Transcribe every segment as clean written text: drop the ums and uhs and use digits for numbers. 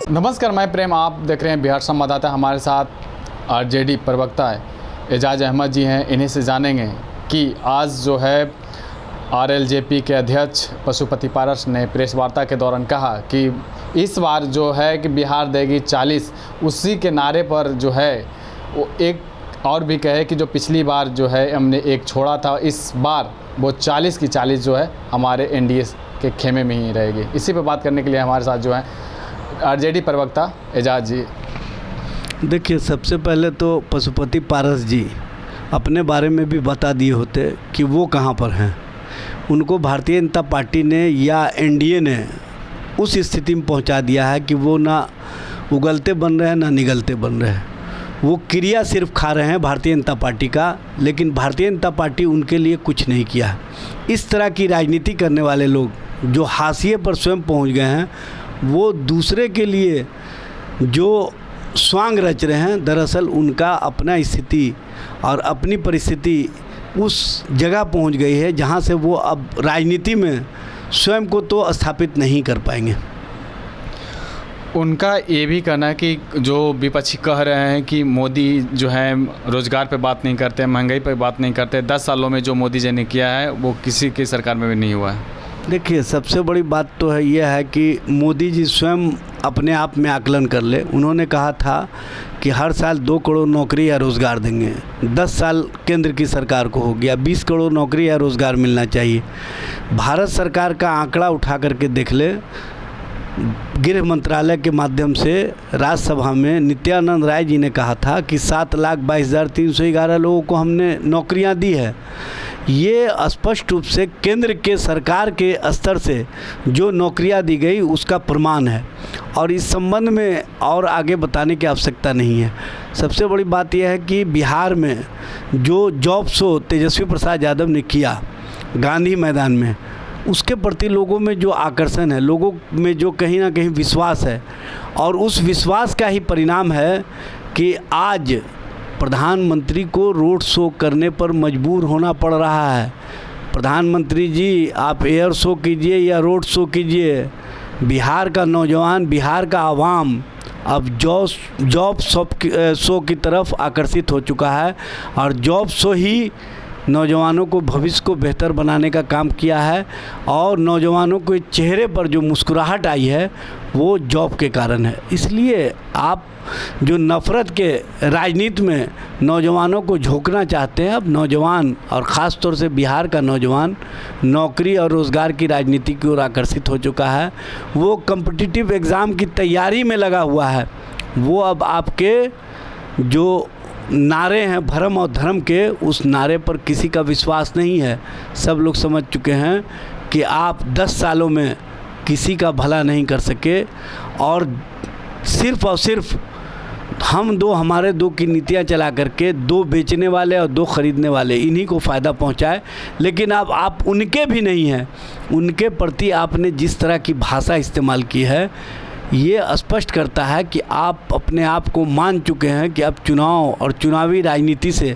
नमस्कार, मैं प्रेम, आप देख रहे हैं बिहार संवाददाता। हमारे साथ आरजेडी प्रवक्ता एजाज अहमद जी हैं। इन्हीं से जानेंगे कि आज जो है आरएलजेपी के अध्यक्ष पशुपति पारस ने प्रेस वार्ता के दौरान कहा कि इस बार जो है कि बिहार देगी 40, उसी के नारे पर जो है वो एक और भी कहे कि जो पिछली बार जो है हमने एक छोड़ा था, इस बार वो 40 की 40 जो है हमारे एनडीए के खेमे में ही रहेगी। इसी पर बात करने के लिए हमारे साथ जो है आरजेडी प्रवक्ता एजाज जी। देखिए, सबसे पहले तो पशुपति पारस जी अपने बारे में भी बता दिए होते कि वो कहाँ पर हैं। उनको भारतीय जनता पार्टी ने या एनडीए ने उस स्थिति में पहुंचा दिया है कि वो ना उगलते बन रहे हैं ना निगलते बन रहे हैं। वो क्रिया सिर्फ खा रहे हैं भारतीय जनता पार्टी का, लेकिन भारतीय जनता पार्टी उनके लिए कुछ नहीं किया। इस तरह की राजनीति करने वाले लोग जो हाशिए पर स्वयं पहुंच गए हैं, वो दूसरे के लिए जो स्वांग रच रहे हैं, दरअसल उनका अपना स्थिति और अपनी परिस्थिति उस जगह पहुंच गई है जहां से वो अब राजनीति में स्वयं को तो स्थापित नहीं कर पाएंगे। उनका ये भी कहना है कि जो विपक्षी कह रहे हैं कि मोदी जो है रोज़गार पे बात नहीं करते, महंगाई पे बात नहीं करते, 10 सालों में जो मोदी जी ने किया है वो किसी की सरकार में भी नहीं हुआ है। देखिए, सबसे बड़ी बात तो है यह है कि मोदी जी स्वयं अपने आप में आकलन कर ले। उन्होंने कहा था कि हर साल 2 करोड़ नौकरी या रोज़गार देंगे। 10 साल केंद्र की सरकार को हो गया, 20 करोड़ नौकरी या रोज़गार मिलना चाहिए। भारत सरकार का आंकड़ा उठा करके देख ले। गृह मंत्रालय के माध्यम से राज्यसभा में नित्यानंद राय जी ने कहा था कि 7,22,311 लोगों को हमने नौकरियां दी है। ये स्पष्ट रूप से केंद्र के सरकार के स्तर से जो नौकरियां दी गई उसका प्रमाण है, और इस संबंध में और आगे बताने की आवश्यकता नहीं है। सबसे बड़ी बात यह है कि बिहार में जो जॉब शो तेजस्वी प्रसाद यादव ने किया गांधी मैदान में, उसके प्रति लोगों में जो आकर्षण है, लोगों में जो कहीं ना कहीं विश्वास है, और उस विश्वास का ही परिणाम है कि आज प्रधानमंत्री को रोड शो करने पर मजबूर होना पड़ रहा है। प्रधानमंत्री जी, आप एयर शो कीजिए या रोड शो कीजिए, बिहार का नौजवान, बिहार का आवाम अब जॉब शो की तरफ आकर्षित हो चुका है, और जॉब शो ही नौजवानों को भविष्य को बेहतर बनाने का काम किया है। और नौजवानों के चेहरे पर जो मुस्कुराहट आई है वो जॉब के कारण है। इसलिए आप जो नफ़रत के राजनीति में नौजवानों को झोंकना चाहते हैं, अब नौजवान और ख़ास तौर से बिहार का नौजवान नौकरी और रोज़गार की राजनीति की ओर आकर्षित हो चुका है। वो कॉम्पिटिटिव एग्ज़ाम की तैयारी में लगा हुआ है। वो अब आपके जो नारे हैं भरम और धर्म के, उस नारे पर किसी का विश्वास नहीं है। सब लोग समझ चुके हैं कि आप 10 सालों में किसी का भला नहीं कर सके, और सिर्फ हमारे दो की नीतियां चला करके 2 बेचने वाले और 2 ख़रीदने वाले, इन्हीं को फ़ायदा पहुंचाए। लेकिन अब आप उनके भी नहीं हैं। उनके प्रति आपने जिस तरह की भाषा इस्तेमाल की है, ये स्पष्ट करता है कि आप अपने आप को मान चुके हैं कि अब चुनाव और चुनावी राजनीति से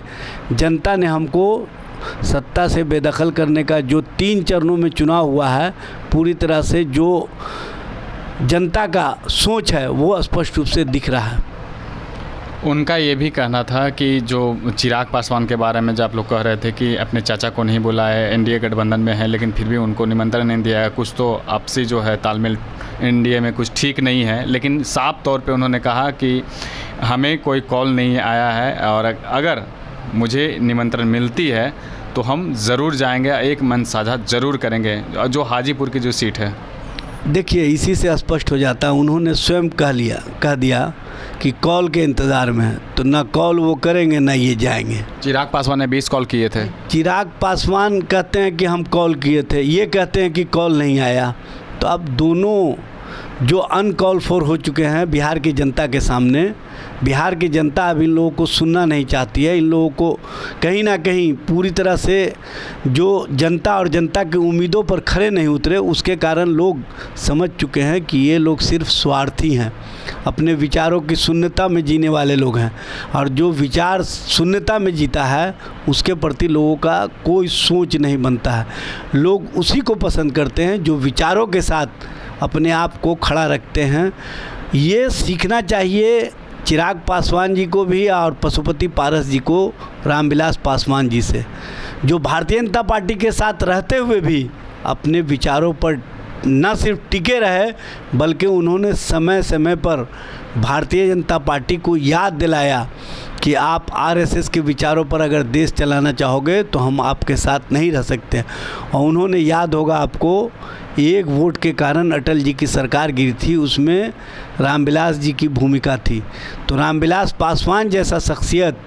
जनता ने हमको सत्ता से बेदखल करने का जो 3 चरणों में चुनाव हुआ है, पूरी तरह से जो जनता का सोच है वो स्पष्ट रूप से दिख रहा है। उनका ये भी कहना था कि जो चिराग पासवान के बारे में जो आप लोग कह रहे थे कि अपने चाचा को नहीं बुलाया है, एनडीए गठबंधन में है लेकिन फिर भी उनको निमंत्रण नहीं दिया है, कुछ तो आपसी जो है तालमेल एनडीए में कुछ ठीक नहीं है। लेकिन साफ तौर पे उन्होंने कहा कि हमें कोई कॉल नहीं आया है, और अगर मुझे निमंत्रण मिलती है तो हम ज़रूर जाएंगे, एक मन साझा ज़रूर करेंगे, जो हाजीपुर की जो सीट है। देखिए, इसी से स्पष्ट हो जाता है, उन्होंने स्वयं कह दिया कि कॉल के इंतज़ार में है, तो ना कॉल वो करेंगे ना ये जाएंगे। चिराग पासवान ने 20 कॉल किए थे। चिराग पासवान कहते हैं कि हम कॉल किए थे, ये कहते हैं कि कॉल नहीं आया। तो अब दोनों जो अनकॉल फॉर हो चुके हैं बिहार की जनता के सामने, बिहार की जनता अब इन लोगों को सुनना नहीं चाहती है। इन लोगों को कहीं ना कहीं पूरी तरह से जो जनता और जनता की उम्मीदों पर खरे नहीं उतरे, उसके कारण लोग समझ चुके हैं कि ये लोग सिर्फ स्वार्थी हैं, अपने विचारों की शून्यता में जीने वाले लोग हैं, और जो विचार शून्यता में जीता है उसके प्रति लोगों का कोई सोच नहीं बनता है। लोग उसी को पसंद करते हैं जो विचारों के साथ अपने आप को खड़ा रखते हैं। ये सीखना चाहिए चिराग पासवान जी को भी और पशुपति पारस जी को रामविलास पासवान जी से, जो भारतीय जनता पार्टी के साथ रहते हुए भी अपने विचारों पर न सिर्फ टिके रहे बल्कि उन्होंने समय समय पर भारतीय जनता पार्टी को याद दिलाया कि आप आरएसएस के विचारों पर अगर देश चलाना चाहोगे तो हम आपके साथ नहीं रह सकते। और उन्होंने, याद होगा आपको, एक वोट के कारण अटल जी की सरकार गिरी थी, उसमें रामविलास जी की भूमिका थी। तो रामविलास पासवान जैसा शख्सियत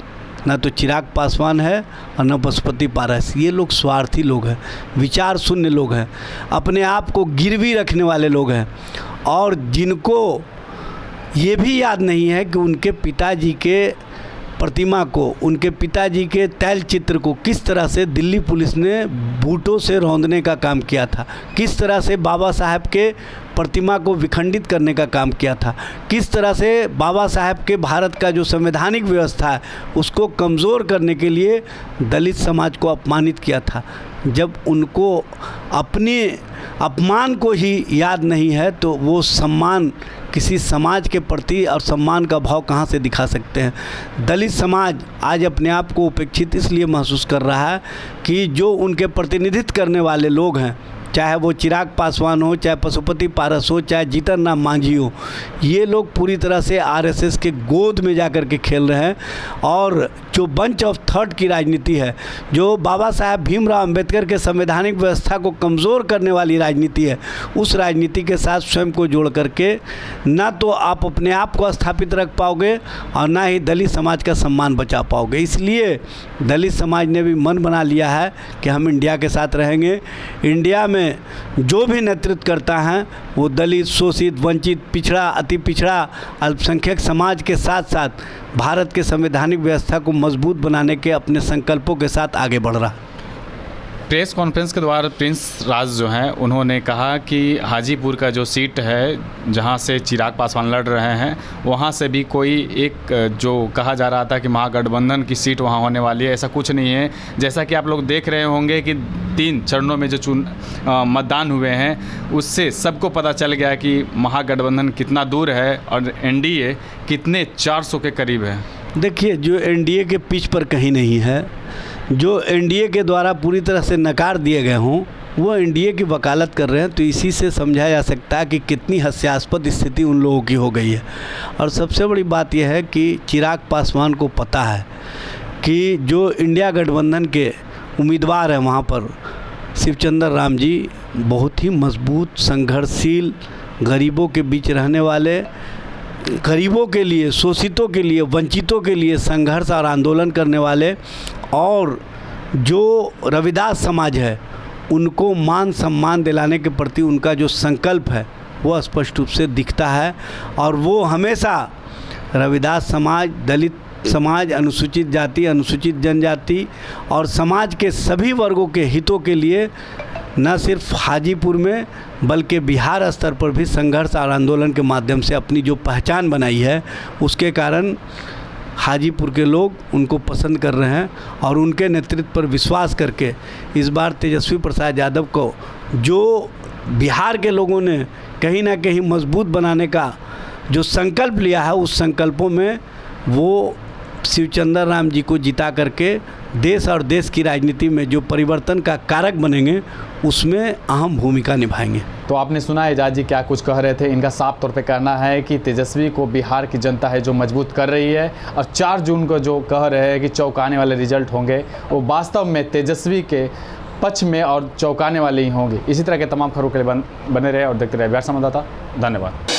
ना तो चिराग पासवान है और न पशुपति पारस। ये लोग स्वार्थी लोग हैं, विचार शून्य लोग हैं, अपने आप को गिरवी रखने वाले लोग हैं, और जिनको ये भी याद नहीं है कि उनके पिताजी के प्रतिमा को, उनके पिताजी के तैल चित्र को किस तरह से दिल्ली पुलिस ने बूटों से रौंदने का काम किया था, किस तरह से बाबा साहब के प्रतिमा को विखंडित करने का काम किया था, किस तरह से बाबा साहब के भारत का जो संवैधानिक व्यवस्था है उसको कमज़ोर करने के लिए दलित समाज को अपमानित किया था। जब उनको अपने अपमान को ही याद नहीं है तो वो सम्मान किसी समाज के प्रति और सम्मान का भाव कहाँ से दिखा सकते हैं। दलित समाज आज अपने आप को उपेक्षित इसलिए महसूस कर रहा है कि जो उनके प्रतिनिधित्व करने वाले लोग हैं, चाहे वो चिराग पासवान हो, चाहे पशुपति पारस हो, चाहे जीतन राम मांझी हो, ये लोग पूरी तरह से आरएसएस के गोद में जाकर के खेल रहे हैं। और जो बंच ऑफ थर्ड की राजनीति है, जो बाबा साहब भीमराव अंबेडकर के संवैधानिक व्यवस्था को कमज़ोर करने वाली राजनीति है, उस राजनीति के साथ स्वयं को जोड़ करके ना तो आप अपने आप को स्थापित रख पाओगे और ना ही दलित समाज का सम्मान बचा पाओगे। इसलिए दलित समाज ने भी मन बना लिया है कि हम इंडिया के साथ रहेंगे। इंडिया में जो भी नेतृत्व करता है वो दलित, शोषित, वंचित, पिछड़ा, अति पिछड़ा, अल्पसंख्यक समाज के साथ साथ भारत के संवैधानिक व्यवस्था को मजबूत बनाने के अपने संकल्पों के साथ आगे बढ़ रहा है। प्रेस कॉन्फ्रेंस के द्वारा प्रिंस राज जो हैं उन्होंने कहा कि हाजीपुर का जो सीट है जहां से चिराग पासवान लड़ रहे हैं वहां से भी कोई एक जो कहा जा रहा था कि महागठबंधन की सीट वहां होने वाली है, ऐसा कुछ नहीं है। जैसा कि आप लोग देख रहे होंगे कि 3 चरणों में जो मतदान हुए हैं उससे सबको पता चल गया कि महागठबंधन कितना दूर है और एनडीए कितने 400 के करीब है। देखिए, जो एनडीए के पिच पर कहीं नहीं है, जो एनडीए के द्वारा पूरी तरह से नकार दिए गए हों वो एनडीए की वकालत कर रहे हैं, तो इसी से समझा जा सकता है कि कितनी हास्यास्पद स्थिति उन लोगों की हो गई है। और सबसे बड़ी बात यह है कि चिराग पासवान को पता है कि जो इंडिया गठबंधन के उम्मीदवार हैं वहाँ पर शिवचंद्र राम जी बहुत ही मजबूत, संघर्षशील, गरीबों के बीच रहने वाले, गरीबों के लिए, शोषितों के लिए, वंचितों के लिए संघर्ष और आंदोलन करने वाले, और जो रविदास समाज है उनको मान सम्मान दिलाने के प्रति उनका जो संकल्प है वो स्पष्ट रूप से दिखता है। और वो हमेशा रविदास समाज, दलित समाज, अनुसूचित जाति, अनुसूचित जनजाति और समाज के सभी वर्गों के हितों के लिए न सिर्फ हाजीपुर में बल्कि बिहार स्तर पर भी संघर्ष और आंदोलन के माध्यम से अपनी जो पहचान बनाई है, उसके कारण हाजीपुर के लोग उनको पसंद कर रहे हैं और उनके नेतृत्व पर विश्वास करके इस बार तेजस्वी प्रसाद यादव को जो बिहार के लोगों ने कहीं ना कहीं मजबूत बनाने का जो संकल्प लिया है, उस संकल्पों में वो शिवचंद्र राम जी को जिता करके देश और देश की राजनीति में जो परिवर्तन का कारक बनेंगे उसमें अहम भूमिका निभाएंगे। तो आपने सुना एजाज जी क्या कुछ कह रहे थे। इनका साफ तौर पे कहना है कि तेजस्वी को बिहार की जनता है जो मजबूत कर रही है, और 4 जून को जो कह रहे हैं कि चौंकाने वाले रिजल्ट होंगे वो वास्तव में तेजस्वी के पक्ष में और चौंकाने वाले ही होंगे। इसी तरह के तमाम खबरों के लिए बने रहे और देखते रहे बिहार संवाददाता। धन्यवाद।